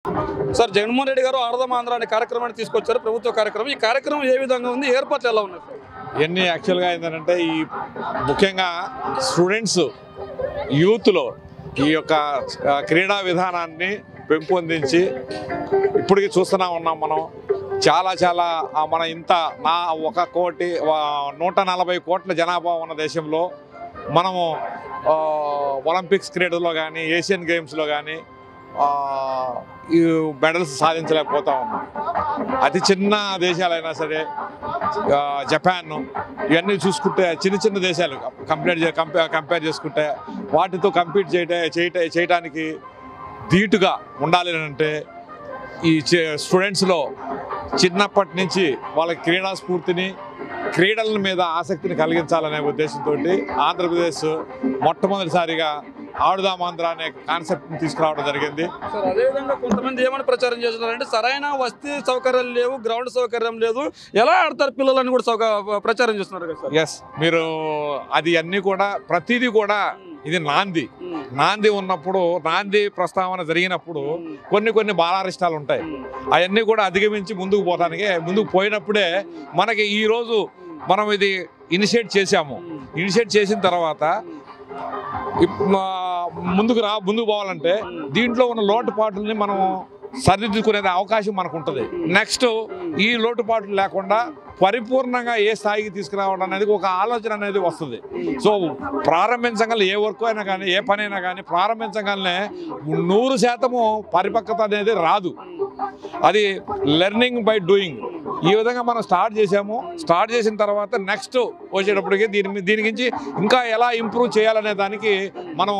Sir Jaganmohan Reddy గారు ఆడదాం ఆంధ్ర అనే కార్యక్రమాన్ని తీసుకొచ్చారు, ప్రభుత్వ కార్యక్రమం. ఈ కార్యక్రమం ఏ విధంగా ఉంది, ఏర్పాట్లు ఎలా ఉన్నాయి సార్? ఇవన్నీ యాక్చువల్గా ఏంటంటే ఈ ముఖ్యంగా స్టూడెంట్స్ యూత్లో ఈ యొక్క క్రీడా విధానాన్ని పెంపొందించి ఇప్పటికీ చూస్తూనే ఉన్నాం మనం. చాలా మన ఇంత 140 కోట్ల జనాభా ఉన్న దేశంలో మనము ఒలింపిక్స్ క్రీడల్లో కానీ ఏషియన్ గేమ్స్లో కానీ ఈ మెడల్స్ సాధించలేకపోతా ఉన్నాం. అతి చిన్న దేశాలైనా సరే జపాన్ ఇవన్నీ చూసుకుంటే చిన్న దేశాలు కంపేర్ చేసుకుంటే వాటితో కంపీట్ చేయడానికి ధీటుగా ఉండాలి అంటే ఈ స్టూడెంట్స్లో చిన్నప్పటి నుంచి వాళ్ళ క్రీడా స్ఫూర్తిని క్రీడల మీద ఆసక్తిని కలిగించాలనే ఉద్దేశంతో ఆంధ్రప్రదేశ్ మొట్టమొదటిసారిగా ఆడుదాం ఆంధ్ర అనే కాన్సెప్ట్ని తీసుకురావడం జరిగింది. సార్ అదేవిధంగా కొంతమంది ఏమని ప్రచారం చేస్తున్నారంటే సరైన వసతి సౌకర్యాలు లేవు, గ్రౌండ్ సౌకర్యం లేదు, ఎలా ఆడతారు పిల్లలని కూడా ప్రచారం చేస్తున్నారు కదా సార్? ఎస్, మీరు అది అన్నీ కూడా ప్రతిదీ కూడా ఇది నాంది ఉన్నప్పుడు, నాంది ప్రస్తావన జరిగినప్పుడు కొన్ని బాలారిష్టాలు ఉంటాయి. అవన్నీ కూడా అధిగమించి ముందుకు పోయినప్పుడే మనకి ఈరోజు మనం ఇది ఇనిషియేట్ చేసిన తర్వాత ముందుకు పోవాలంటే దీంట్లో ఉన్న లోటుపాట్లని మనం సరిదిద్దుకునే అవకాశం మనకు ఉంటుంది. నెక్స్ట్ ఈ లోటుపాట్లు లేకుండా పరిపూర్ణంగా ఏ స్థాయికి తీసుకురావడం అనేది ఒక ఆలోచన అనేది వస్తుంది. సో ప్రారంభించగల ఏ వర్క్ అయినా కానీ ఏ పని అయినా కానీ ప్రారంభించగలనే 100% పరిపక్వత అనేది రాదు. అది లెర్నింగ్ బై డూయింగ్. ఈ విధంగా మనం స్టార్ట్ చేసిన తర్వాత నెక్స్ట్ వచ్చేటప్పటికి దీని గురించి ఇంకా ఎలా ఇంప్రూవ్ చేయాలనే దానికి మనం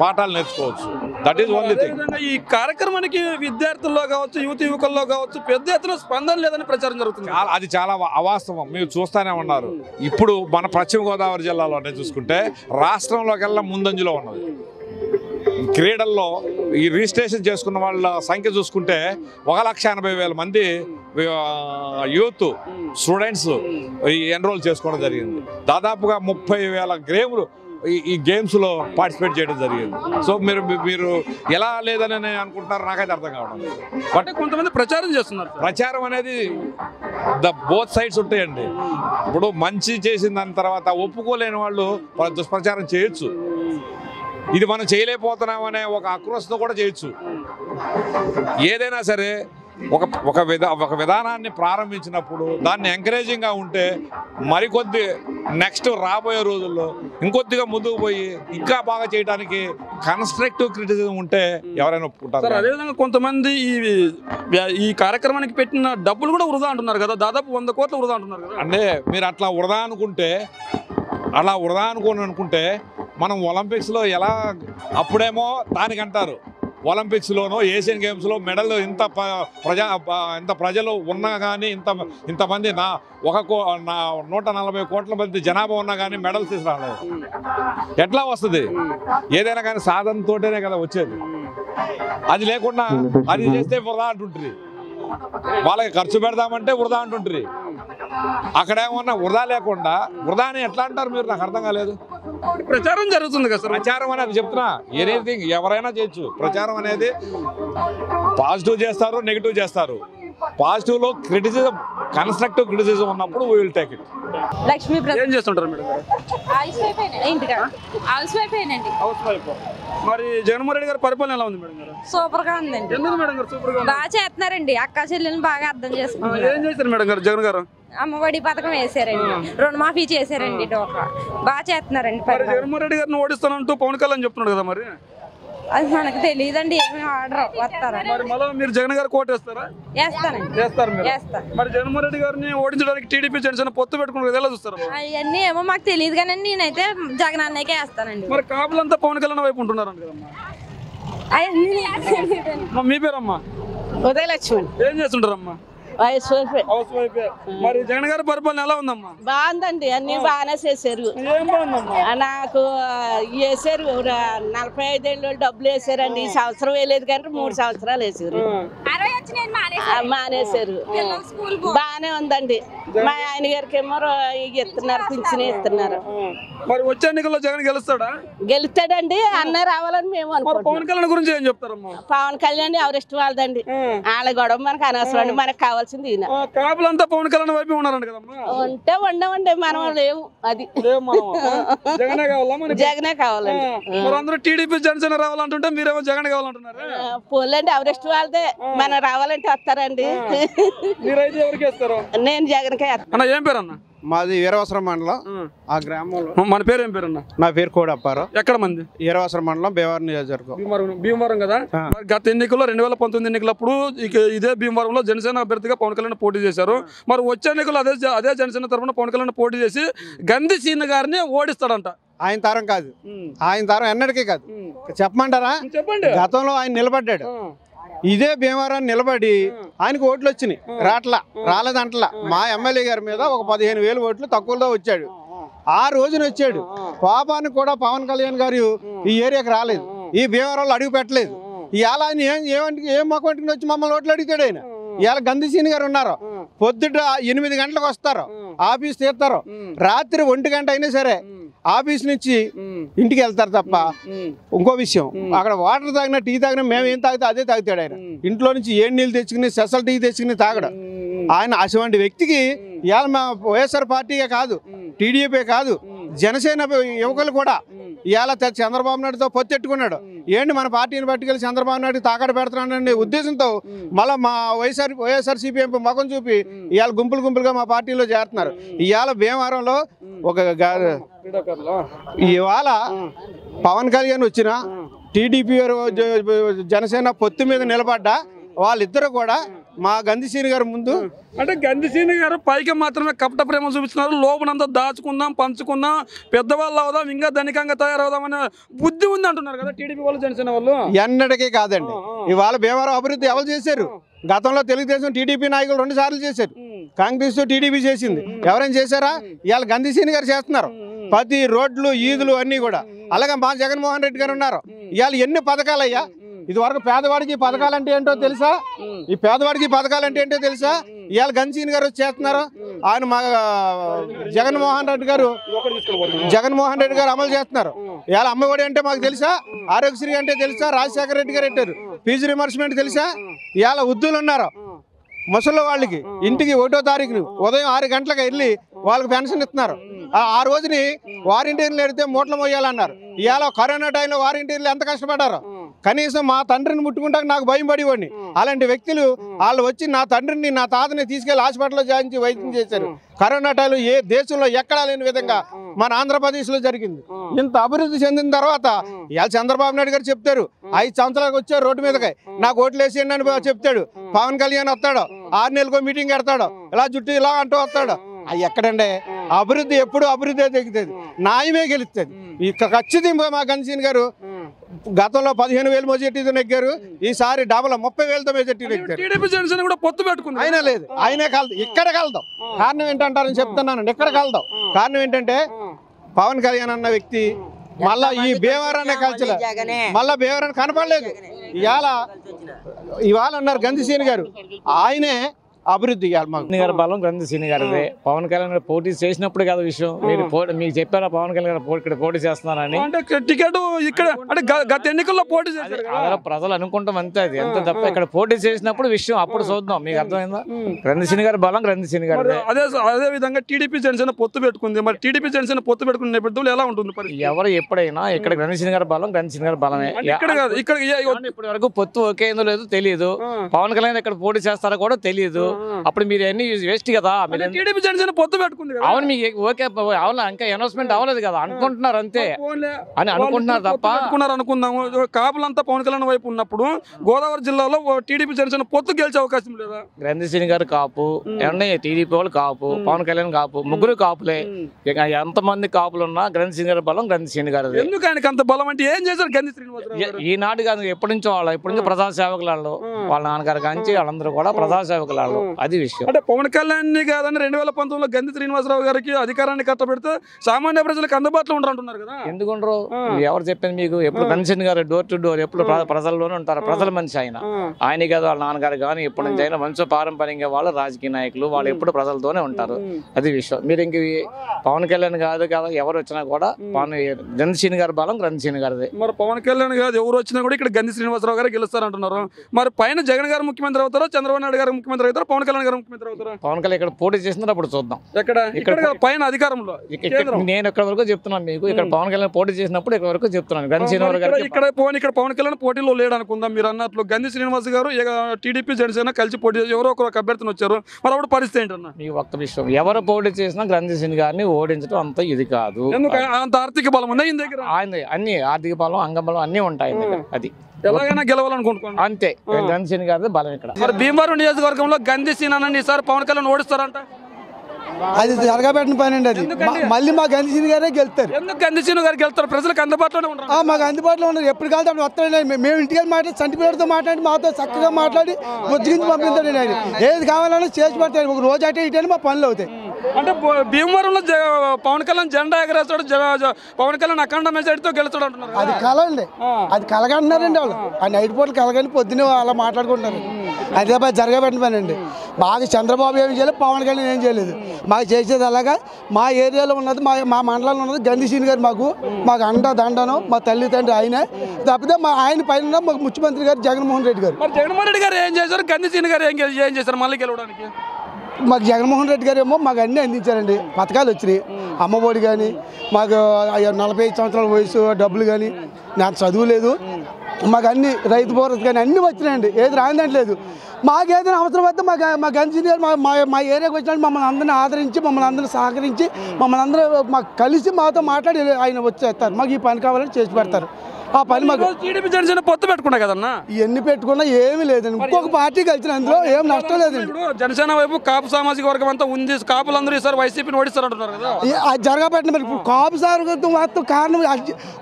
పాఠాలు నేర్చుకోవచ్చు. That is only thing. ఈ కార్యక్రమానికి విద్యార్థుల్లో కావచ్చు, యువకుల్లో కావచ్చు పెద్ద ఎత్తున స్పందన లేదని ప్రచారం జరుగుతుంది. అది చాలా అవాస్తవం. మీరు చూస్తూనే ఉన్నారు. ఇప్పుడు మన పశ్చిమ గోదావరి జిల్లాలోనే చూసుకుంటే రాష్ట్రంలోకెల్లా ముందంజలో ఉన్నది. క్రీడల్లో ఈ రిజిస్ట్రేషన్ చేసుకున్న వాళ్ళ సంఖ్య చూసుకుంటే 1,80,000 మంది యూత్ స్టూడెంట్స్ ఎన్రోల్ చేసుకోవడం జరిగింది. దాదాపుగా 30,000 గేమ్లు ఈ గేమ్స్లో పార్టిసిపేట్ చేయడం జరిగింది. సో మీరు ఎలా లేదని అనుకుంటున్నారు, నాకైతే అర్థం కావడం లేదు. బట్ కొంతమంది ప్రచారం చేస్తున్నారు. ప్రచారం అనేది బోత్ సైడ్స్ ఉంటాయండి. ఇప్పుడు మంచి చేసిన దాని తర్వాత ఒప్పుకోలేని వాళ్ళు దుష్ప్రచారం చేయొచ్చు. ఇది మనం చేయలేకపోతున్నామనే ఒక ఆక్రోశంతో కూడా చేయొచ్చు. ఏదైనా సరే ఒక విధానాన్ని ప్రారంభించినప్పుడు దాన్ని ఎంకరేజింగ్గా ఉంటే మరికొద్ది నెక్స్ట్ రాబోయే రోజుల్లో ఇంకొద్దిగా ముందుకు పోయి ఇంకా బాగా చేయడానికి కన్స్ట్రక్టివ్ క్రిటిసిజం ఉంటే ఎవరైనా ఒప్పుకుంటారు. అదేవిధంగా కొంతమంది ఈ కార్యక్రమానికి పెట్టిన డబ్బులు కూడా వృధా అంటున్నారు కదా, దాదాపు 100 కోట్లు వృధా అంటున్నారు కదా. అంటే మీరు అట్లా వృధా అనుకుంటే మనం ఒలింపిక్స్లో ఎలా అప్పుడేమో దానికంటారు ఒలింపిక్స్లోనో ఏషియన్ గేమ్స్లో మెడల్ ఇంత ప్రజలు ఉన్నా కానీ ఇంతమంది 140 కోట్ల మంది జనాభా ఉన్నా కానీ మెడల్స్ తీసుకురాలేదు. ఎట్లా వస్తుంది? ఏదైనా కానీ సాధనతోటేనే కదా వచ్చేది. అది లేకుండా అది చేస్తే వృధా అంటుంటారు. వాళ్ళకి ఖర్చు పెడదామంటే వృధా అంటుంటారు. అక్కడేమన్నా వృధా లేకుండా వృధాని ఎట్లా అంటారు మీరు? నాకు అర్థం కాలేదు. ప్రచారం జరుగుతుంది కదా సార్. ప్రచారం అనేది చెప్తున్నా, ఎనీథింగ్ ఎవరైనా చేయొచ్చు. ప్రచారం అనేది పాజిటివ్ చేస్తారు, నెగిటివ్ చేస్తారు. పాజిటివ్లో క్రిటిసిజం, కన్స్ట్రక్టివ్ క్రిటిసిజం ఉన్నప్పుడు we will take it. Lakshmi ఏం చేస్తుంటారు మేడం? House wife. మరి జగన్మోహన్ రెడ్డి గారి పరిపాలన ఎలా ఉంది మేడం గారు? సూపర్ గా ఉందండి. ఎందుకు మేడం గారు సూపర్ గా ఉంది? బాగా చేస్తున్నారండి. అక్క చెల్లెల్ని బాగా అర్థం చేసుకుంటారు. ఏం చేశారు మేడం గారు జగన్ గారు? అమ్మఒడి పథకం వేసారండి, రుణమాఫీ చేశారండి, డోక్రా బాగా చేస్తున్నారండి. జగన్మోహన్ రెడ్డి గారిని ఓడిస్తానంటూ పవన్ కళ్యాణ్ చెప్తున్నాడు కదా, మరి అది మనకు తెలియదండి. ఏమి ఆర్డర్ వస్తారా? మరి మళ్ళీ మీరు జగన్ గారు కోట్ వేస్తారా? వేస్తారు మీరు. మరి జగన్మోహన్ రెడ్డి గారిని ఓడించడానికి టీడీపీ జనసేన పొత్తు పెట్టుకున్నారు, ఎలా చూస్తారు? అవన్నీ ఏమో మాకు తెలియదు కానీ నేనైతే జగన్ అన్నయ్యకే వేస్తానండి. మరి కాపులంతా పవన్ కళ్యాణ్ వైపు ఉంటున్నారు కదమ్మా. మీ పేరమ్మా? ఉదయలక్ష్మి. ఏం చేస్తుంటారమ్మా? House wife. మరి జగన్ గారి పరిపాలన ఎలా ఉందమ్మా? బాగుందండి, అన్ని బాగానే చేశారు. ఏం బాగుందమ్మా? నాకు వేసారు 45 ఏళ్ళు డబ్బులు వేసారండి. ఈ సంవత్సరం వేయలేదు కానీ 3 సంవత్సరాలు వేసారు. మానేశారు. బాగానే ఉందండి. మా ఆయన గారికి ఏమో ఇస్తున్నారు, పింఛన్ ఇస్తున్నారు. మరి వచ్చే ఎన్నికల్లో జగన్ గెలుస్తాడా? గెలుస్తాడండి. అన్న రావాలని మేము అనుకుంటున్నాం. పవన్ కళ్యాణ్ గురించి ఏం చెప్తారమ్మా? పవన్ కళ్యాణ్ ఎవరు ఇష్టం వాళ్ళదండి. వాళ్ళ గొడవ మనకు అనవసరం అండి. మనకు కావాల్సింది ఈయన. కాపులంతా పవన్ కళ్యాణ్ వైపు ఉన్నారంట కదమ్మా. ఉంటే ఉండవండి, మనం లేవు. అది జగనే కావాలా? జగనే కావాలండి. మరి అందరూ టీడీపీ జనసేన రావాలంటుంటే మీరేమో జగన్ కావాలంటున్నారు. పోలేండి, ఎవరు ఇష్టం వాళ్ళదే. మనం రావాలంటే వస్తారండి. మీరైతే ఎవరికి వేస్తారు? నేను జగన్కే అన్న ఏం పేరు అన్న? మాది వీరవసరం మండలం. ఆ గ్రామంలో మన పేరు ఏం పేరు అన్న? నా పేరు కోడప్పారావు. ఎక్కడ మంది? వీరవసరం మండలం, భీమవరం నియోజకవర్గం. భీమవరం కదా. గత ఎన్నికల్లో 2019 ఎన్నికలప్పుడు ఇదే భీమవరంలో జనసేన అభ్యర్థిగా పవన్ కళ్యాణ్ పోటీ చేశారు. మరి వచ్చే ఎన్నికల్లో అదే జనసేన తరఫున పవన్ కళ్యాణ్ పోటీ చేసి గంధి సీన్ గారిని ఓడిస్తాడంట. ఆయన తరం కాదు, ఆయన తరం ఎన్నటికీ కాదు. చెప్పమంటారా? చెప్పండి. గతంలో ఆయన నిలబడ్డాడు. ఇదే భీమవరాన్ని నిలబడి ఆయనకు ఓట్లు వచ్చినాయి. రాలేదంటలా. మా ఎమ్మెల్యే గారి మీద ఒక 15,000 ఓట్లు తక్కువలో వచ్చాడు. ఆ రోజున వచ్చాడు. పాపానికి కూడా పవన్ కళ్యాణ్ గారు ఈ ఏరియాకి రాలేదు, ఈ భీమవరంలో అడుగు పెట్టలేదు. ఇవాళ ఆయన ఏం మొక్క వచ్చి మమ్మల్ని ఓట్లు అడుగుతాడు. ఆయన ఇవాళ గంధిసీని గారు ఉన్నారు. పొద్దుట 8 గంటలకు వస్తారు, ఆఫీస్ తీస్తారు. రాత్రి 1 గంట అయినా సరే ఆఫీస్ నుంచి ఇంటికి వెళ్తారు తప్ప. ఇంకో విషయం, అక్కడ వాటర్ తాగినా టీ తాగినా మేము ఏం తాగితే అదే తాగుతాడు. ఆయన ఇంట్లో నుంచి ఏం నీళ్ళు తెచ్చుకుని స్పెషల్ టీ తెచ్చుకుని తాగడం. ఆయన అటువంటి వ్యక్తికి ఇవాళ మా వైఎస్ఆర్ పార్టీయే కాదు, టీడీపీ కాదు, జనసేన యువకులు కూడా ఇవాళ చంద్రబాబు నాయుడుతో పొత్తెట్టుకున్నాడు. ఏంటి మన పార్టీని పట్టుకెళ్ళి చంద్రబాబు నాయుడు తాకడ పెడుతున్నాడనే ఉద్దేశంతో మళ్ళీ మా వైఎస్ఆర్సీపీ ఎంపీ ముఖం చూపి ఇవాళ గుంపులుగా మా పార్టీలో చేరుతున్నారు. ఇవాళ భీమవరంలో ఇవాళ పవన్ కళ్యాణ్ వచ్చిన టీడీపీ జనసేన పొత్తు మీద నిలబడ్డా వాళ్ళిద్దరు కూడా మా గంధిసీని గారు ముందు. అంటే గంధిసీని గారు పైకి మాత్రమే కపట ప్రేమ చూపిస్తున్నారు. లోపలంతా దాచుకుందాం, పంచుకుందాం, పెద్దవాళ్ళు అవుదాం, ఇంకా ధనికంగా తయారవుదాం అనే బుద్ధి ఉంది అంటున్నారు కదా టీడీపీ వాళ్ళు, జనసేన వాళ్ళు. ఎన్నటికీ కాదండి. ఇవాళ భీమవరం అభివృద్ధి ఎవరు చేశారు? గతంలో తెలుగుదేశం టీడీపీ నాయకులు 2 సార్లు చేశారు. కాంగ్రెస్ టీడీపీ చేసింది. ఎవరైనా చేశారా? ఇవాళ గంధిసీని గారు చేస్తున్నారు. ప్రతి రోడ్లు, ఈదులు అన్నీ కూడా. అలాగే మా జగన్మోహన్ రెడ్డి గారు ఉన్నారు. ఇవాళ ఎన్ని పథకాలయ్యా? ఇది వరకు పేదవాడికి పథకాలు అంటే ఏంటో తెలుసా? ఈ పేదవాడికి పథకాలు అంటే ఏంటో తెలుసా? ఇవాళ గంధిసీని గారు చేస్తున్నారు. ఆయన మా జగన్మోహన్ రెడ్డి గారు అమలు చేస్తున్నారు. ఇవాళ అమ్మఒడి అంటే మాకు తెలుసా? ఆరోగ్యశ్రీ అంటే తెలుసా? రాజశేఖర రెడ్డి గారు పెట్టారు. ఫీజు రిమర్స్మెంట్ తెలుసా? ఇవాళ వృద్ధులు ఉన్నారు, ముసలి వాళ్ళకి ఇంటికి 1వ తారీఖున ఉదయం 6 గంటలకు వెళ్ళి వాళ్ళకి పెన్షన్ ఇస్తున్నారు. ఆ రోజుని వారంటీర్లు ఎడితే మూటలు మోయాలన్నారు. ఇవాళ కరోనా టైంలో వారంటీర్లు ఎంత కష్టపడ్డారు. కనీసం మా తండ్రిని ముట్టుకుంటాక నాకు భయం పడివాడిని. అలాంటి వ్యక్తులు వాళ్ళు వచ్చి నా తండ్రిని, నా తాతని తీసుకెళ్లి హాస్పిటల్లో జాయించి వైద్యం చేశారు. కరోనా టైంలో ఏ దేశంలో ఎక్కడా లేని విధంగా మన ఆంధ్రప్రదేశ్లో జరిగింది. ఇంత అభివృద్ధి చెందిన తర్వాత ఇవాళ చంద్రబాబు నాయుడు గారు చెప్తారు, 5 సంవత్సరాలకు వచ్చారు రోడ్డు మీదకి, నాకు ఓట్లు వేసేయండి అని చెప్తాడు. పవన్ కళ్యాణ్ వస్తాడు, 6 నెలలకు మీటింగ్ పెడతాడు, ఇలా జుట్టు ఇలా అంటూ వస్తాడు. అది ఎక్కడండి? అభివృద్ధి ఎప్పుడు అభివృద్ధి తగ్గుతుంది, న్యాయమే గెలుస్తుంది. ఇక ఖచ్చితంగా మా గంధిసీని గారు గతంలో 15,000 మెజార్టీతో నెగ్గారు. ఈసారి డబల్ 30,000తో మెజార్టీ నెగ్గారు. టీడీపీ జనసేన కూడా పొత్తు పెట్టుకుంది. అయినా లేదు, ఆయనే కలదు. ఇక్కడ కలదాం. కారణం ఏంటంటారని చెప్తున్నాను. ఇక్కడ కలదాం. కారణం ఏంటంటే పవన్ కళ్యాణ్ అన్న వ్యక్తి మళ్ళా ఈ భీమవరాన్ని కలిచలే, మళ్ళా భీమవరాన్ని కనపడలేదు. ఇవాళ అన్నారు గంధిసీని గారు, ఆయనే అభివృద్ధి గారి బలం గంధిసీని గారిదే. పవన్ కళ్యాణ్ గారు పోటీ చేసినప్పుడు కదా విషయం. మీకు చెప్పారా పవన్ కళ్యాణ్ గారు ఇక్కడ పోటీ చేస్తున్నారని? టికెట్ ఇక్కడ అంటే గత ఎన్నికల్లో పోటీ చేశారు. ప్రజలు అనుకుంటాం అంతే, అది ఎంత తప్ప. ఇక్కడ పోటీ చేసినప్పుడు విషయం అప్పుడు చూద్దాం. మీకు అర్థమైందా? గంధిసీని గారి బలం గంధిసీని గారి. అదే విధంగా టీడీపీ జనసేన పొత్తు పెట్టుకుంది. మరి టీడీపీ జనసేన పొత్తు పెట్టుకున్న నేపథ్యంలో ఎలా ఉంటుంది? ఎవరు ఎప్పుడైనా ఇక్కడ గంధిసీని గారి బలం గంధిసీని గారి బలమే. ఇప్పటి వరకు పొత్తు ఓకే ఏందో లేదో తెలియదు. పవన్ కళ్యాణ్ ఇక్కడ పోటీ చేస్తారో కూడా తెలియదు. అప్పుడు మీరు అన్ని వేస్ట్ కదా. టీడీపీ జనసేన పొత్తు పెట్టుకుంది. అవును, మీకు ఓకే అవునా? ఇంకా అనౌన్స్మెంట్ అవ్వలేదు కదా, అనుకుంటున్నారు అంతే అని అనుకుంటున్నారు తప్ప. అనుకుందాము. కాపులంతా పవన్ కళ్యాణ్ వైపు ఉన్నప్పుడు గోదావరి జిల్లాలో టీడీపీ జనసేన పొత్తు గెలిచే అవకాశం లేదా? గంధిసీని గారు కాపు, ఏమన్నా టీడీపీ వాళ్ళు కాపు, పవన్ కళ్యాణ్ కాపు, ముగ్గురు కాపులే. ఇక ఎంతమంది కాపులు ఉన్నా గంధిసీని గారి బలం గంధిసీని గారు. ఎందుకు ఆయనకి అంత బలం అంటే? ఏం చేశారు గంధి శ్రీనివాసరావు? ఈనాడు కాదు, ఎప్పటి నుంచో వాళ్ళు, ఎప్పటి నుంచో ప్రజాసేవకులు వాళ్ళు, వాళ్ళ నాన్నగారు కాంచి వాళ్ళందరూ కూడా ప్రజాసేవకులు వాళ్ళు. అది విషయం. అంటే పవన్ కళ్యాణ్ కాదని 2019లో గంధి శ్రీనివాసరావు గారికి అధికారాన్ని కట్టబెడితే సామాన్య ప్రజలకు అందుబాటులో ఉండరంటున్నారు కదా. ఎందుకుంటారు? ఎవరు చెప్పింది మీకు? ఎప్పుడు కన్సీన్ గారు డోర్ టు డోర్ ఎప్పుడు ప్రజల్లోనే ఉంటారు. ప్రజల మనిషి ఆయన కాదు, వాళ్ళ నాన్నగారు కానీ ఎప్పటి నుంచి అయినా మంచి పారంపర్యంగా వాళ్ళు రాజకీయ నాయకులు, వాళ్ళు ఎప్పుడు ప్రజలతోనే ఉంటారు. అది విషయం. మీరు ఇంక పవన్ కళ్యాణ్ కాదు కదా ఎవరు వచ్చినా కూడా గంధి గారి బలం గంధి గారిదే. మరి పవన్ కళ్యాణ్ కాదు ఎవరు వచ్చినా కూడా ఇక్కడ గంధి శ్రీనివాసరావు గారు గెలుస్తారంటున్నారు. మరి పైన జగన్ గారు ముఖ్యమంత్రి అవుతారో, చంద్రబాబు నాయుడు గారు ముఖ్యమంత్రి అవుతారో, పవన్ కళ్యాణ్ గారు ముఖ్యమంత్రి అవుతారా? పవన్ కళ్యాణ్ ఇక్కడ పోటీ చేసినారు, అప్పుడు చూద్దాం. ఇక్కడ పైన అధికారంలో నేను ఇక్కడ వరకు చెప్తున్నాను మీకు. ఇక్కడ పవన్ కళ్యాణ్ పోటీ చేసినప్పుడు ఇక్కడ వరకు చెప్తున్నాను. గంధి శ్రీనివాసరావు గారు ఇక్కడ పవన్ కళ్యాణ్ పోటీలో లేడు అనుకుందాం. మీరు అన్నట్లు గంధి శ్రీనివాస్ గారు టీడీపీ జనసేన కలిసి పోటీ చేసి ఎవరో ఒక అభ్యర్థిని వచ్చారు. మరి అప్పుడు పరిస్థితి ఏంటన్నా? మీ ఒక్క విషయం, ఎవరు పోటీ చేసినా గంధి సింగ్ గారిని ఓడించడం అంత ఇది కాదు. అంత ఆర్థిక బలం ఉందా ఈయన దగ్గర? ఆయన అన్ని ఆర్థిక బలం, అంగబలం అన్ని ఉంటాయి. అది ఎలాగైనా గెలవాలనుకుంటున్నాను అంతే. గంధి సింగ్ గారి బలం ఇక్కడ. మరి భీమవరం నియోజకవర్గంలో గంధి సీనాన్ని ఈసారి పవన్ కళ్యాణ్ ఓడిస్తారంట. అది జరగబెట్టిన పని అండి. అది మళ్ళీ మా గంధి సింగ్ గారే గెలుస్తారు. ఎందుకు గంధి సింగ్ గారు గెలుస్తారు? ప్రజలకు అందుబాటులోనే ఉంటారు. మాకు అందుబాటులో ఉన్నారు. ఎప్పుడు కాదు అప్పుడు వస్తాడండి. మేము ఇంటికి వెళ్ళి మాట్లాడి సంటి పిల్లలతో మాట్లాడి మాతో చక్కగా మాట్లాడి బుద్ధిగించి పంపిస్తాడండి. ఆయన ఏది కావాలన్నా చేసి పెడతాడు. ఒక రోజు అటే ఇటే మా పనులు అవుతాయి. అంటే భీమవరంలో పవన్ కళ్యాణ్ జెండా ఎగరేస్తాడు, పవన్ కళ్యాణ్ అఖండ మెజారిటీతో గెలుస్తాడు అంటున్నారు. అది కళ అండి. అది కలగంటున్నారండి వాళ్ళు. ఆ నైట్ పూటలు కలగని పొద్దున్నే అలా మాట్లాడుకుంటున్నారు. అదే జరగబెట్టిన పని అండి. బాగా చంద్రబాబు ఏం చేయలేదు, పవన్ కళ్యాణ్ ఏం చేయలేదు. మాకు చేసేది అలాగా మా ఏరియాలో ఉన్నది, మా మండలంలో ఉన్నది గంధి సింగ్ గారు. మాకు అండ దండను మా తల్లి తండ్రి ఆయనే. తప్పితే ఆయన పైన మాకు ముఖ్యమంత్రి గారు జగన్మోహన్ రెడ్డి గారు. జగన్మోహన్ రెడ్డి గారు ఏం చేశారు? గంధి సింగ్ గారు ఏం చేశారు మళ్ళీ గెలవడానికి? మాకు జగన్మోహన్ రెడ్డి గారు ఏమో మాకు అన్నీ అందించారండి. పథకాలు వచ్చినాయి. అమ్మఒడి కానీ, మాకు 45 సంవత్సరాల వయసు డబ్బులు కానీ, నాకు చదువు లేదు, మాకు అన్ని రైతు భరోసా కానీ అన్నీ వచ్చినాయండి. ఏది రాయిందంటలేదు. మాకు ఏదైనా అవసరం వస్తే మా గంధి గారు మా ఏరియాకి వచ్చినట్టు మమ్మల్ని అందరినీ ఆదరించి, మమ్మల్ని అందరినీ సహకరించి, మమ్మల్ని అందరూ మాకు కలిసి మాతో మాట్లాడి ఆయన వచ్చేస్తారు. మాకు ఈ పని కావాలని చేసి పెడతారు. ఆ పని మాకు టీడీపీ జనసేన పొత్తు పెట్టుకున్నా కదన్నా. ఇవన్నీ పెట్టుకున్నా ఏమీ లేదండి. ఇంకొక పార్టీ కలిసిన అందులో ఏం నష్టం లేదండి. జనసేన వైపు కాపు సామాజిక వర్గం అంతా ఉంది. కాపులందరూ ఈసారి వైసీపీని ఓడిస్తారు అంటున్నారు కదా. అది జరగబెట్టిన మరి ఇప్పుడు కాపు సార్ కారణం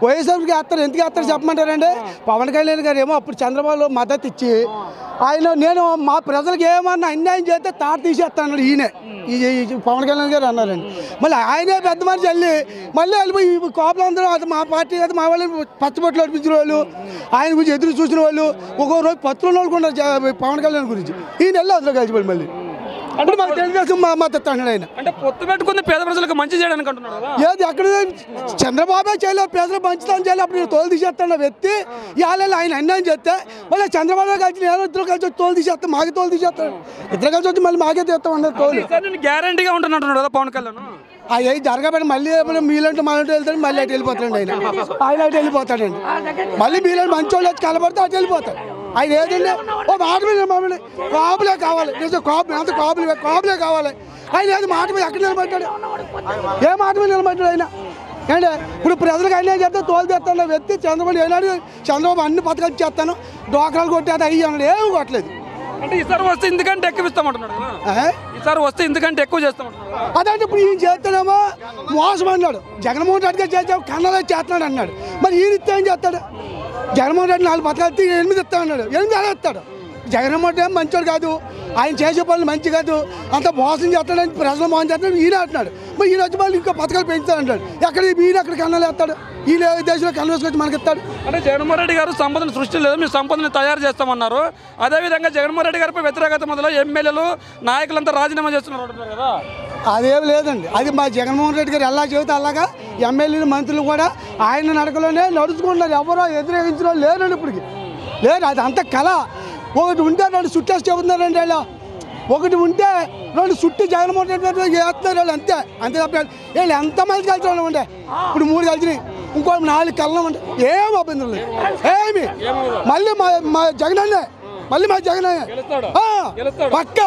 వైఎస్ఆర్కి వేస్తారు. ఎందుకు వేస్తారు చెప్పమంటారండి? పవన్ కళ్యాణ్ గారు ఏమో అప్పుడు చంద్రబాబు మద్దతు ఇచ్చి ఆయన నేను మా ప్రజలకు ఏమన్నా అన్యాయం చేస్తే తాట తీసేస్తాను ఈయనే పవన్ కళ్యాణ్ గారు అన్నారండి. మళ్ళీ ఆయనే పెద్ద మనిషి మళ్ళీ వెళ్ళిపోయి కాపులు అందరూ అది మా పార్టీ కదా, మా వాళ్ళు పచ్చబొట్లు అనిపించిన వాళ్ళు, ఆయన గురించి ఎదురు చూసిన వాళ్ళు, ఒక్కో రోజు పత్రులు వాళ్ళు పవన్ కళ్యాణ్ గురించి ఈయన వెళ్ళి అందులో కలిసిపోయి మళ్ళీ అంటే మాకు తెలుగుదేశం మద్దతు అంటాడు ఆయన. అంటే పొత్తు పెట్టుకుని పేద ప్రజలకు మంచి చేయడానికి అంటున్నారు. ఏది అక్కడ చంద్రబాబే చేయలేదు, ప్రజలు మంచితనం చేయలేదు. అప్పుడు తోలు తీసేస్తాను వ్యక్తి ఇవాళ ఆయన అన్యాయం చేస్తే మళ్ళీ చంద్రబాబు కలిసి నేను ఇద్దరు కలిసి వచ్చి తోలు తీసేస్తాను, మాకే తోలు తీసేస్తాడు. ఇద్దరు కలిసి వచ్చి మళ్ళీ మాకే తీస్తాం అన్నారు తోలు. గ్యారంటీగా ఉంటున్నట్టున్నాడు కదా పవన్ కళ్యాణ్. అవి జరగబడి మళ్ళీ మీలంటే మళ్ళీ వెళ్తాడు, మళ్ళీ అటు వెళ్ళిపోతాడు. ఆయన అటు వెళ్ళిపోతాడండి. మళ్ళీ మీలంటే మంచి వాళ్ళు వచ్చి కలబడితే అటు వెళ్ళిపోతాడు. ఆయన ఏదండి ఓ మాట మీద మమ్మల్ని కాపులే కావాలి, నిజం అంత కాపులే కావాలి. ఆయన ఏది మాట మీద ఎక్కడ నిలబడ్డాడు? ఏ మాట మీద నిలబడ్డాడు ఆయన? అంటే ఇప్పుడు ప్రజలకు అన్యాయం చేస్తే తోలు తెస్తాను వ్యక్తి చంద్రబాబు ఏనాడు చంద్రబాబు అన్ని పథకాలు చేస్తాను, డోకరాలు కొట్టేది అయ్యి అన్నాడు. ఏమి కొట్టలేదు. అంటే ఈసారి వస్తే ఇందుకంటే ఎక్కువ ఇస్తామంటున్నాడు. ఈసారి వస్తే ఇందుకంటే ఎక్కువ చేస్తామంటున్నాడు. అదంటే ఇప్పుడు ఈయన చేస్తాడేమో మోసం అన్నాడు. జగన్మోహన్ రెడ్డి గారు చేస్తే కన్నడ చేస్తున్నాడు అన్నాడు. మరి ఈయన ఇస్తే ఏం చేస్తాడు? జగన్మోహన్ రెడ్డి 4 పథకాలు 8 ఇస్తా అన్నాడు. 8 అలా ఇస్తాడు. జగన్మోహన్ రెడ్డి మంచోడు కాదు, ఆయన చేసే పనులు మంచి కాదు, అంత మోసం చేస్తాడని ప్రజలు మోసం చేస్తాడు ఈయన అంటున్నాడు. మరి ఈయన వచ్చి మళ్ళీ ఇంకో పథకాలు పెంచుతాడు అంటాడు. ఎక్కడ ఈయన అక్కడ కన్నాలు వేస్తాడు, ఈయన దేశంలో కన్ను వేసుకొచ్చి మనకి ఇస్తాడు. అంటే జగన్మోహన్ రెడ్డి గారు సంపదను సృష్టి లేదు, మీ సంపదను తయారు చేస్తామన్నారు. అదేవిధంగా జగన్మోహన్ రెడ్డి గారిపై వ్యతిరేకత మొదలు ఎమ్మెల్యేలు నాయకులంతా రాజీనామా చేస్తున్నారు అంటున్నారు కదా. అదేమి లేదండి. అది మా జగన్మోహన్ రెడ్డి గారు ఎలా చెబితే అలాగా ఎమ్మెల్యేలు మంత్రులు కూడా ఆయన నడకలోనే నడుచుకుంటున్నారు. ఎవరో వ్యతిరేకించిన వాళ్ళు లేరండి ఇప్పటికి. లేదు, అది అంత కళ. ఒకటి ఉంటే 2 చుట్టేసి చెబుతున్నారండి వాళ్ళు. ఒకటి ఉంటే 2 చుట్టూ జగన్మోహన్ రెడ్డి వేస్తున్నారు వాళ్ళు. అంతే తప్ప వీళ్ళు ఎంతమంది కలిసి ఉండే ఇప్పుడు 3 కలిసినాయి, ఇంకో 4 కళ్ళం ఏం అభ్యంతరం లేదు. ఏమి మళ్ళీ మా జగన్ మళ్ళీ మా జగన్ పక్క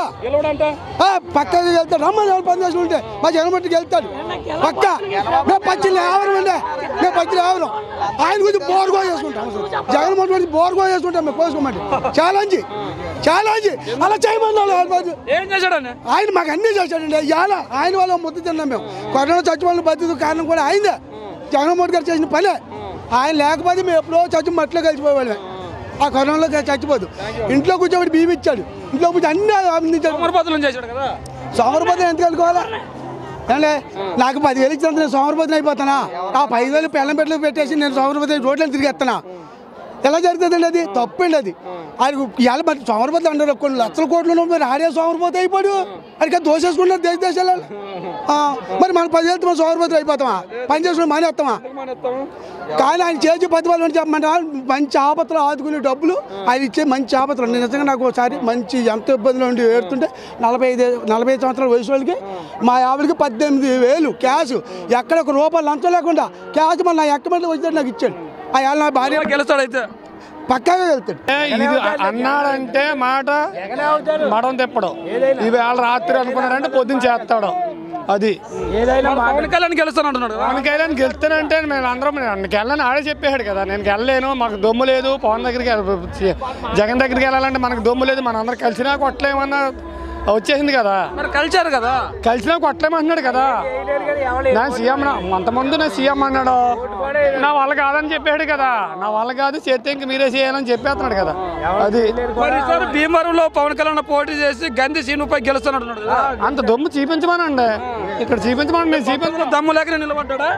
వెళ్తాడు. రమ్మని పని చేసి ఉంటే మా జగన్మోహన్ వెళ్తాడు పక్క. మేము పచ్చిలు ఎవరు ఆయన గురించి బోర్గో చేసుకుంటాం. జగన్మోహన్ గురించి బోర్గో చేసుకుంటాం మేము కోసుకోమంటే. ఛాలెంజ్ అలా చేయమని ఏం చేశాడని ఆయన మాకు అన్నీ చేశాడండి. ఇవాళ ఆయన వాళ్ళ ముద్దు తిన్నాం మేము. కరోనా చచ్చిపోయిన బతుకు కారణం కూడా ఆయనదే. జగన్మోహన్ గారు చేసిన పనే. ఆయన లేకపోతే మేము ఎప్పుడో చచ్చి మట్టిలో కలిసిపోయేవాళ్ళమే. ఆ కరోనాలో చచ్చిపోదు. ఇంట్లో కూర్చోబెట్టి బియ్యం ఇచ్చాడు, ఇంట్లో కూర్చొని అన్ని అందించాడు. సోమరపతులు చేశాడు కదా, సోమరపతిని ఎందుకు అనుకోవాలా? అంటే నాకు 10,000 ఇచ్చినంత నేను సోమరపతిని అయిపోతానా? ఆ 5,000 పెళ్ళం పెట్టలు పెట్టేసి నేను సోమరపతి రోడ్లను తిరిగేస్తానా? ఎలా జరుగుతుందండి? అది తప్పండి. అది ఇవాళ మరి సోమరపతి అంటారు కొన్ని లక్షల కోట్లు మరి ఆడే సోమరపతి అయిపోయాడు. అడిగా దోసేసుకుంటారు దేశ దేశాలు. మరి మనం 10,000 మనం సోమరపతి అయిపోతామా? పని చేసుకుని మానేస్తామా? కానీ ఆయన చేసి ప్రతిఫలం చెప్పమంటే మంచి ఆపత్తులు ఆదుకునే డబ్బులు ఆయన ఇచ్చే మంచి ఆపత్తులు. నిజంగా నాకు ఒకసారి మంచి ఎంత ఇబ్బందిలో ఉండి ఏడుతుంటే 45 సంవత్సరాల వయసు వాళ్ళకి మా ఆవిడకి 18,000 క్యాష్, ఎక్కడ ఒక రూపాయలు లంచం లేకుండా క్యాష్ మన నా ఎక్కమంటే వచ్చాడు నాకు ఇచ్చాడు. ఆ నా భార్య గెలుస్తాడు అయితే పక్కాగా వెళ్తాడు. ఇది అన్నాడంటే మాట మడం తిప్పడం. ఇవాళ రాత్రి అనుకున్నాడంటే పొద్దున్న చేస్తాడు. అది పవన్ కళ్యాణ్ గెలుస్తాను అంటున్నాడు. పవన్ కళ్యాణ్ గెలుస్తానంటే మేము అందరం వెళ్ళని ఆడే చెప్పాడు కదా, నేను వెళ్ళలేను, మాకు దొమ్ము లేదు, పవన్ దగ్గరికి జగన్ దగ్గరికి వెళ్ళాలంటే మనకు దొమ్ము లేదు, మన అందరు కలిసినా కొట్టలేమన్నా వచ్చేసింది కదా, మరి కలిచారు కదా, కలిసినా కొట్టలేమంటున్నాడు కదా. నా సీఎం అంతమంది నా సీఎం అన్నాడు, నా వల్ల కాదని చెప్పాడు కదా, నా వల్ల కాదు చేస్తే ఇంక మీరే చేయాలని చెప్పేస్తున్నాడు కదా. అది భీమవరంలో పవన్ కళ్యాణ్ పోటీ చేసి గంధి సీనుపై గెలుస్తున్నాడు. అంత దమ్ము చూపించమనండి, ఇక్కడ చూపించమని నేను చూపించ దమ్ము లేకనే నిలబడ్డా,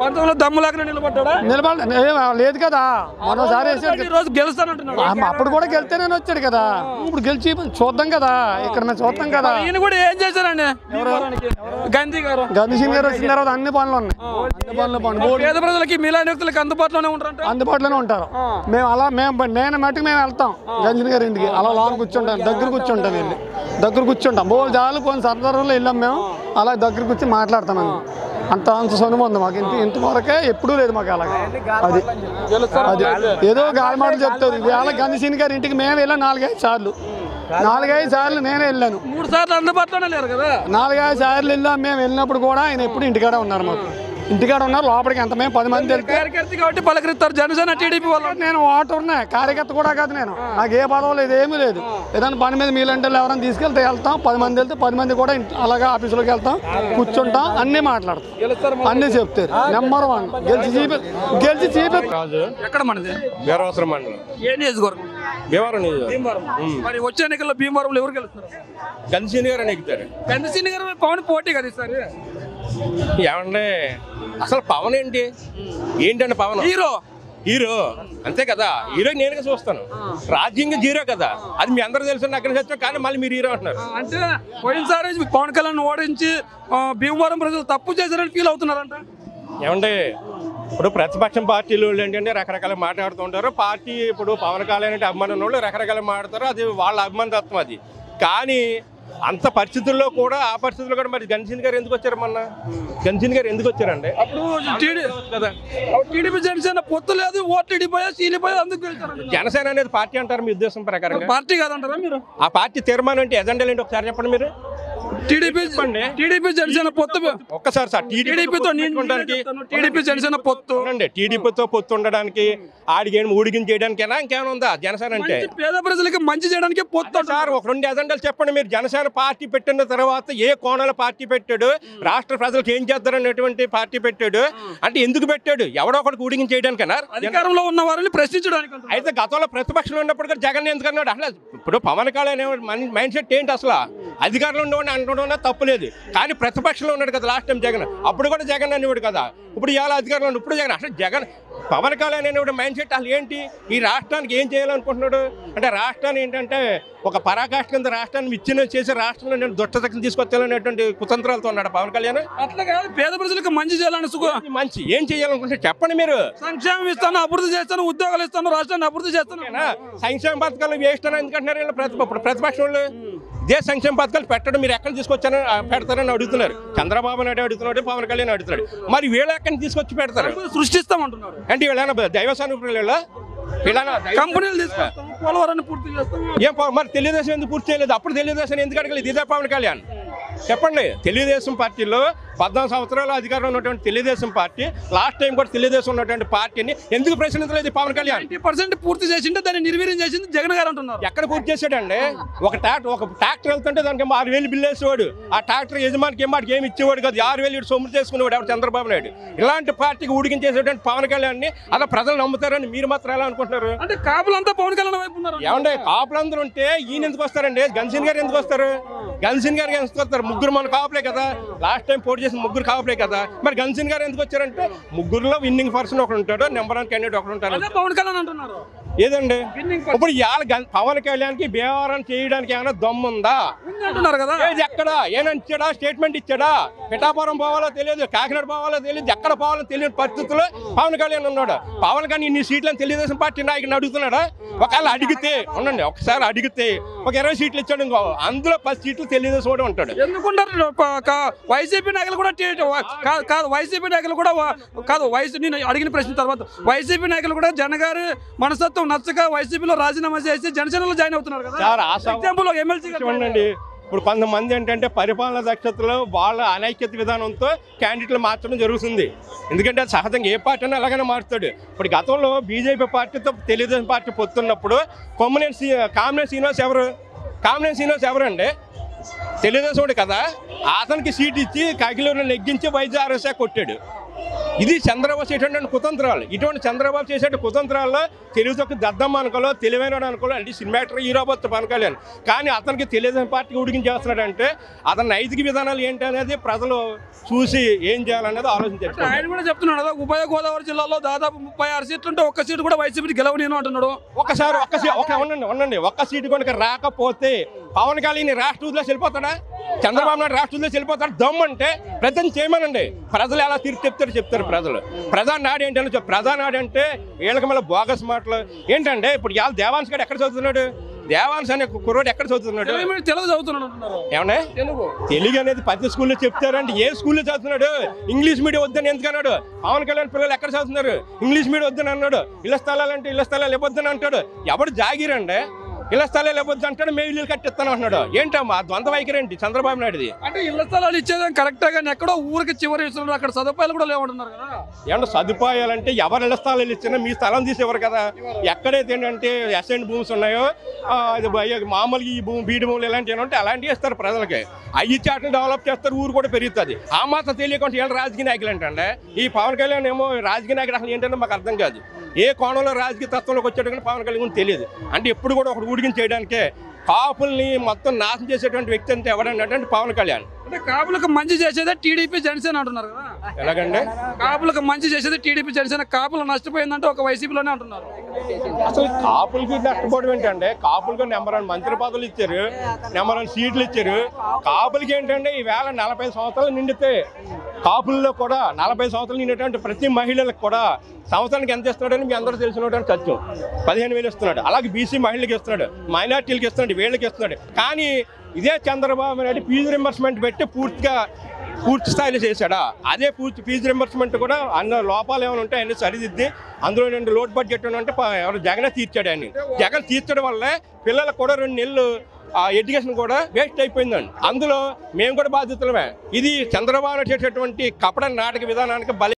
పంతొమ్మిదిలో దమ్ము లేకనే నిలబడ్డా, లేదు కదా. మరోసారి వేసాడు, రోజు గెలుస్తానంటున్నాడు. అప్పుడు కూడా గెలితేనే వచ్చాడు కదా, ఇప్పుడు గెలిచి చూద్దాం కదా, ఇక్కడ మేము చూద్దాం కదా. ఈయన కూడా ఏం చేశారండి గంధి గారు, గంధి సింగ్ గారు వచ్చిన తర్వాత అన్ని పనులు ఉన్నాయి, అన్ని పనులు పేద ప్రజలకి మీలాంటి వ్యక్తులకి అందుబాటులోనే ఉంటారు, అందుబాటులోనే ఉంటారు. మేము అలా నేను మట్టుకు మేము వెళ్తాం గంధి గారి ఇంటికి, అలా లాంగ్ కూర్చుంటాం, దగ్గర కూర్చుంటాం, వెళ్ళి దగ్గర కూర్చుంటాం. బోల్ జాలు కొన్ని సరదాలో వెళ్ళాం మేము, అలా దగ్గర కూర్చొని మాట్లాడతామండి. అంత సొనుము ఉంది మాకు, ఇంతవరకే ఎప్పుడూ లేదు మాకు అలాగే. అది అది ఏదో గాలి మాటలు చెప్తారు. ఇవాళ గంధి సింగ్ గారి ఇంటికి మేము వెళ్ళాం 4-5 సార్లు, 4-5 సార్లు నేనే వెళ్ళాను. 3 సార్లు అందుబాటులోనే లేరు కదా. 4-5 సార్లు వెళ్ళాం. మేము వెళ్ళినప్పుడు కూడా ఆయన ఎప్పుడు ఇంటికాడ ఉన్నారు, మాకు ఇంటికాడ ఉన్నారు. లోపలికి ఎంత మేము 10 మంది వెళ్తే కాబట్టి పలకరిస్తారు జనసేన టీడీపీ వాళ్ళు. నేను ఓటర్నే, కార్యకర్త కూడా కాదు నేను, నాకు ఏ పదవి లేదు, ఏమీ లేదు. ఏదైనా పని మీద మీలంటే ఎవరైనా తీసుకెళ్తే వెళ్తాం, 10 మంది వెళ్తే 10 మంది కూడా అలాగా ఆఫీసులోకి వెళ్తాం, కూర్చుంటాం, అన్నీ మాట్లాడతాం, అన్నీ చెప్తారు. నెంబర్ 1 గెలిచి చూపి. ఎక్కడ మనది? భీమవరం మండలం. ఏ నియోజకవర్గం? భీమవరం. మరి వచ్చే ఎన్నికల్లో భీమవరంలో ఎవరు గెలుస్తారు? గంధి సింగ్ గారు ఎక్కుతారు. గంధి సింగ్ గారు పవన్ పోటీ కదా ఈసారి. ఏమంటే అసలు పవన్ ఏంటంటే పవన్ హీరో అంతే కదా. హీరో నేనుగా చూస్తాను, రాజ్యంగా జీరో కదా, అది మీ అందరూ తెలుసు, అక్కడ వచ్చాం. కానీ మళ్ళీ మీరు హీరో అంటున్నారు. అంటే పోయినసారి పవన్ కళ్యాణ్ ఓడించి భీమవరం ప్రజలు తప్పు చేశారని ఫీల్ అవుతున్నారంట. ఏమంటే ఇప్పుడు ప్రతిపక్షం పార్టీలు ఏంటంటే రకరకాల మాట్లాడుతూ ఉంటారు. పార్టీ ఇప్పుడు పవన్ కళ్యాణ్ అంటే అభిమానం వాళ్ళు రకరకాల మాట్లాడతారు, అది వాళ్ళ అభిమానతత్వం అది. కానీ అంత పరిస్థితుల్లో కూడా, ఆ పరిస్థితుల్లో కూడా మరి గంధి సింగ్ గారు ఎందుకు వచ్చారు? మొన్న గంధి సింగ్ గారు ఎందుకు వచ్చారండి? టీడీపీ జనసేన పొత్తు లేదు, ఓటీడీపీ సీలిపోయి అందుకు జనసేన అనేది పార్టీ అంటారు మీ ఉద్దేశం ప్రకారం? పార్టీ కాదంటారా మీరు? ఆ పార్టీ తీర్మానం అంటే ఎజెండాలు ఏంటి ఒకసారి చెప్పండి మీరు. టీడీపీ జనసేన పొత్తు ఒక్కసారి సార్, టీడీపీతో జనసేన పొత్తు, టీడీపీతో పొత్తు ఉండడానికి ఆడిగేం ఊడిగిం చేయడానికైనా ఇంకేమైనా ఉందా జనసేన అంటే? పేద ప్రజలకి మంచి చేయడానికి పొత్తు సార్. ఒక 2 ఎజెండాలు చెప్పండి మీరు. జనసేన పార్టీ పెట్టిన తర్వాత ఏ కోణాల పార్టీ పెట్టాడు, రాష్ట్ర ప్రజలకు ఏం చేద్దారనేటువంటి పార్టీ పెట్టాడు అంటే ఎందుకు పెట్టాడు? ఎవడో ఒకటి ఊడిగిం చేయడానికైనా? అధికారంలో ఉన్న వారిని ప్రశ్నించడానికి. అయితే గతంలో ప్రతిపక్షంలో ఉన్నప్పుడు కూడా జగన్ ఎందుకు అన్నాడు? అసలు ఇప్పుడు పవన్ కళ్యాణ్ మైండ్ సెట్ ఏంటి? అసలు అధికారంలో ఉండేవాడిని అంటున్నా తప్పులేదు, కానీ ప్రతిపక్షంలో ఉన్నాడు కదా లాస్ట్ టైం జగన్, అప్పుడు కూడా జగన్ అనేవాడు కదా. ఇప్పుడు ఇవాళ అధికారంలో ఇప్పుడు జగన్. అసలు జగన్ పవన్ కళ్యాణ్ అనేవాడు మైండ్ సెట్ అసలు ఏంటి? ఈ రాష్ట్రానికి ఏం చేయాలనుకుంటున్నాడు అంటే, రాష్ట్రాన్ని ఏంటంటే ఒక పరాకాష్ఠ కింద రాష్ట్రాన్ని విచ్ఛిన్నం చేసి రాష్ట్రంలో నేను దుష్టశక్తిని తీసుకొచ్చాలనేటువంటి కుతంత్రాలతో ఉన్నాడు పవన్ కళ్యాణ్. అట్లా కాదు, పేద ప్రజలకు మంచి చేయాలని మంచి ఏం చేయాలనుకుంటే చెప్పండి మీరు. సంక్షేమం ఇస్తాను, అభివృద్ధి చేస్తాను, ఉద్యోగాలు ఇస్తాను, రాష్ట్రాన్ని అభివృద్ధి చేస్తాను. సంక్షేమ పథకాలు వేస్ట్ అని ఎందుకంటున్నారు ప్రతిపక్షం వాళ్ళు? ఇదే సంక్షేమ పథకాలు పెట్టడం మీరు ఎక్కడ తీసుకొచ్చారని పెడతారని అడుగుతున్నారు. చంద్రబాబు నాయుడు అడుగుతున్నాడు, పవన్ కళ్యాణ్ అడుగుతున్నాడు. మరి వీళ్ళు ఎక్కడిని తీసుకొచ్చి పెడతారు? సృష్టిస్తామంటున్నారు. అంటే వీళ్ళైనా దైవసానుకుల కంపెనీలు తీసుకొస్తాం, పోలవరాన్ని పూర్తి చేస్తాం. ఏం మరి తెలుగుదేశం ఎందుకు పూర్తి చేయలేదు? అప్పుడు తెలుగుదేశం ఎందుకు అడగలేదు? ఇదే పవన్ కళ్యాణ్ చెప్పండి. తెలుగుదేశం పార్టీలో 14 సంవత్సరాలు అధికారంలో ఉన్నటువంటి తెలుగుదేశం పార్టీ లాస్ట్ టైం కూడా తెలుగుదేశం ఉన్నటువంటి పార్టీని ఎందుకు ప్రశ్నించలేదు పవన్ కళ్యాణ్? 90% పూర్తి చేసింటే దాన్ని నిర్వీర్యం చేసింది జగన్ గారు అంటున్నారు. ఎక్కడ పూర్తి చేశాడండి? ఒక ట్రాక్టర్ వెళ్తుంటే దానికి 6,000 బిల్లు వేసేవాడు. ఆ ట్రాక్టర్ యజమానికి ఏమి ఇచ్చేవాడు కాదు. 6,000 సొమ్ము చేసుకునేవాడు ఎవరు? చంద్రబాబు నాయుడు. ఇలాంటి పార్టీకి ఉడికించేసేటువంటి పవన్ కళ్యాణ్ అలా ప్రజలు నమ్ముతారని మీరు మాత్రం ఎలా అనుకుంటున్నారు? అంటే కాపులంతా పవన్ కళ్యాణ్ వైపు ఉన్నారు. ఏమంటే కాపులందరూ ఉంటే ఈయన ఎందుకు వస్తారండి? గన్సీన్ గారు ఎందుకు వస్తారు? గన్సీన్ గారు ఎందుకు వస్తారు? ముగ్గురు మన కాపులే కదా, లాస్ట్ టైం పోటీ చేసిన ముగ్గురు కాపులే కదా. మరి గన్సీన్ గారు ఎందుకు వచ్చారంటే ముగ్గురులో విన్నింగ్ పర్సన్ ఒకడు ఉంటాడు, నెంబర్ 1 క్యాండిడేట్ ఒకడు ఉంటారు. పవన్ కళ్యాణ్ అంటున్నారు. ఏదండి ఇప్పుడు ఇవాళ పవన్ కళ్యాణ్ కి వ్యవహారం చేయడానికి ఏమైనా దమ్ముందా అంటున్నారు కదా? ఎక్కడ ఏమైనా ఇచ్చాడా? స్టేట్మెంట్ ఇచ్చాడా? పిఠాపురం పోవాలో తెలియదు, కాకినాడ పోవాలో తెలియదు, ఎక్కడ పోవాలో తెలియని పరిస్థితుల్లో పవన్ కళ్యాణ్ ఉన్నాడు. పవన్ కళ్యాణ్ ఇన్ని సీట్లను తెలుగుదేశం పార్టీ నాయకుని అడుగుతున్నాడా? ఒకవేళ అడిగితే ఉండండి, ఒకసారి అడిగితే ఒక 20 సీట్లు ఇచ్చాడు, ఇంకో అందులో 10 సీట్లు తెలుగుదేశం కూడా ఉంటాడు. ఎందుకుంటారు? వైసీపీ నాయకులు కూడా కాదు, వైసీపీ నాయకులు కూడా కాదు, నేను అడిగిన ప్రశ్న తర్వాత వైసీపీ నాయకులు కూడా జగన్ గారి మనస్తత్వం నచ్చక వైసీపీలో రాజీనామా చేసి జనసేనలో జాయిన్ అవుతున్నారు కదా. ఎగ్జాంపుల్ ఎమ్మెల్సీ చూడండి, ఇప్పుడు కొంతమంది ఏంటంటే పరిపాలన దక్షతలో వాళ్ళ అనైక్యత విధానంతో క్యాండిడేట్లు మార్చడం జరుగుతుంది. ఎందుకంటే అది సహజంగా ఏ పార్టీ అయినా ఎలాగైనా మారుతాడు. ఇప్పుడు గతంలో బీజేపీ పార్టీతో తెలుగుదేశం పార్టీ పొత్తున్నప్పుడు కామినేని శ్రీనివాస్ ఎవరండి? తెలుగుదేశం కదా, అతనికి సీట్ ఇచ్చి కాకిలో నెగ్గించి వైద్య కొట్టాడు. ఇది చంద్రబాబు చేసేటువంటి కుతంత్రాలు. ఇటువంటి చంద్రబాబు చేసే కుతంత్రాల్లో తెలుగుతో దద్దమ్మ అనుకోలో, తెలివైన అనుకోలో, అంటే సినిమాటర్ హీరో బొత్త పవన్ కళ్యాణ్. కానీ అతనికి తెలుగుదేశం పార్టీకి ఉడికించేస్తున్నాడంటే అతని నైతిక విధానాలు ఏంటి అనేది ప్రజలు చూసి ఏం చేయాలనేది ఆలోచించారు. ఆయన కూడా చెప్తున్నాడు కదా, ఉభయ గోదావరి జిల్లాలో దాదాపు 36 సీట్లు ఉంటే ఒక్క సీటు కూడా వైసీపీ గెలవనేను అంటున్నాడు. ఉండండి, ఒక్క సీటు కనుక రాకపోతే పవన్ కళ్యాణ్ రాష్ట్ర వదిలేసి వెళ్ళిపోతాడా? చంద్రబాబు నాయుడు రాష్ట్ర వదిలేసి వెళ్ళిపోతాడు? దమ్ము అంటే ప్రజలు చేయమనండి. ప్రజలు ఎలా తీర్పు చెప్తారు ప్రజలు. ప్రధానాడు ఏంటంటే ప్రధానాడు అంటే వీళ్ళకి మళ్ళీ బోగస్ మాటలు ఏంటంటే ఇప్పుడు ఇవాళ దేవాన్స్ గారు ఎక్కడ చదువుతున్నాడు? దేవాన్స్ అనే కుర్రోడు ఎక్కడ చదువుతున్నాడు? తెలుగు చదువుతున్నాడు. ఏమన్నా తెలుగు అనేది ప్రతి స్కూల్లో చెప్తారంటే ఏ స్కూల్లో చదువుతున్నాడు? ఇంగ్లీష్ మీడియం వద్దని ఎందుకన్నాడు? పవన్ కళ్యాణ్ పిల్లలు ఎక్కడ చదువుతున్నారు? ఇంగ్లీష్ మీడియం వద్దని అన్నాడు. ఇళ్ల స్థలాలంటే ఇళ్ల స్థలాలు ఇవ్వద్దని అంటాడు. ఎవడు జాగిరండి? ఇళ్ల స్థలాలు ఇవ్వద్దు అంటాడు, మేము ఇల్లు కట్టిస్తాను అంటున్నాడు. ఏంటమ్మా ద్వంద్వ వైఖరి ఏంటి చంద్రబాబు నాయుడుది? అంటే ఇళ్ల స్థలాలు ఇచ్చేది కరెక్టే, కానీ ఎక్కడో ఊరికి చివరి ఇస్తున్నారు, అక్కడ సదుపాయాలు కూడా లేవంటున్నారు కదా. ఏమన్నా సదుపాయాలంటే ఎవరు ఇళ్ల స్థలాలు ఇచ్చినా మీ స్థలం తీసేవారు కదా. ఎక్కడైతే ఏంటంటే అసెంట్ భూమ్స్ ఉన్నాయో మామూలుగా ఈ భూమి బీడి భూములు ఇలాంటివి అంటే అలాంటివి ఇస్తారు ప్రజలకి. అయ్యి చాట్లు డెవలప్ చేస్తారు, ఊరు కూడా పెరుగుతుంది. ఆ మాత్రం తెలియకుండా వీళ్ళు రాజకీయ నాయకులు ఏంటంటే ఈ పవన్ కళ్యాణ్ ఏమో రాజకీయ నాయకుడు అసలు ఏంటంటే మాకు అర్థం కాదు. ఏ కోణంలో రాజకీయ తత్వంలోకి వచ్చాడు కానీ పవన్ కళ్యాణ్ తెలియదు. అంటే ఎప్పుడు కూడా ఒకటి ఊడికిని చేయడానికే కాపుల్ని మొత్తం నాశనం చేసేటువంటి వ్యక్తి అంటే ఎవరంటే పవన్ కళ్యాణ్. అంటే కాపులకు మంచి చేసేదే టీడీపీ జనసేన అంటున్నారు కదా. ఎలాగండి? కాపులకు మంచి చేసేది టీడీపీ జనసేన, కాపులు నష్టపోయిందంటే ఒక వైసీపీలోనే అంటున్నారు. అసలు కాపులకి నష్టపోవడం ఏంటంటే కాపులకు నెంబర్ 1 మంత్రి పదవులు ఇచ్చారు, నెంబర్ 1 సీట్లు ఇచ్చారు. కాపులకి ఏంటంటే ఈవేళ 40 సంవత్సరాలు నిండితే కాపుల్లో కూడా 40 సంవత్సరాలు నిండేటువంటి ప్రతి మహిళలకు కూడా సంవత్సరానికి ఎంత ఇస్తున్నాడని మీ అందరూ తెలిసినటువంటి సత్యం. 15,000 ఇస్తున్నాడు. అలాగే బీసీ మహిళలకు ఇస్తున్నాడు, మైనార్టీలకు ఇస్తున్నాడు, వీళ్ళకి ఇస్తున్నాడు. కానీ ఇదే చంద్రబాబు నాయుడు ఫీజు రింబర్స్మెంట్ పెట్టి పూర్తి స్థాయిలో చేశాడా? అదే ఫీజు రింబర్స్మెంట్ కూడా అన్న లోపాలు ఏమైనా ఉంటే అన్ని సరిదిద్ది అందులో 2 లోటు బడ్జెట్ ఉంటే ఎవరు జగనే తీర్చాడు. అని జగన్ తీర్చడం వల్లే పిల్లలకు కూడా 2 నెలలు ఎడ్యుకేషన్ కూడా వేస్ట్ అయిపోయిందండి. అందులో మేము కూడా బాధితులమే. ఇది చంద్రబాబు చేసేటువంటి కపట నాటక విధానానికి బలి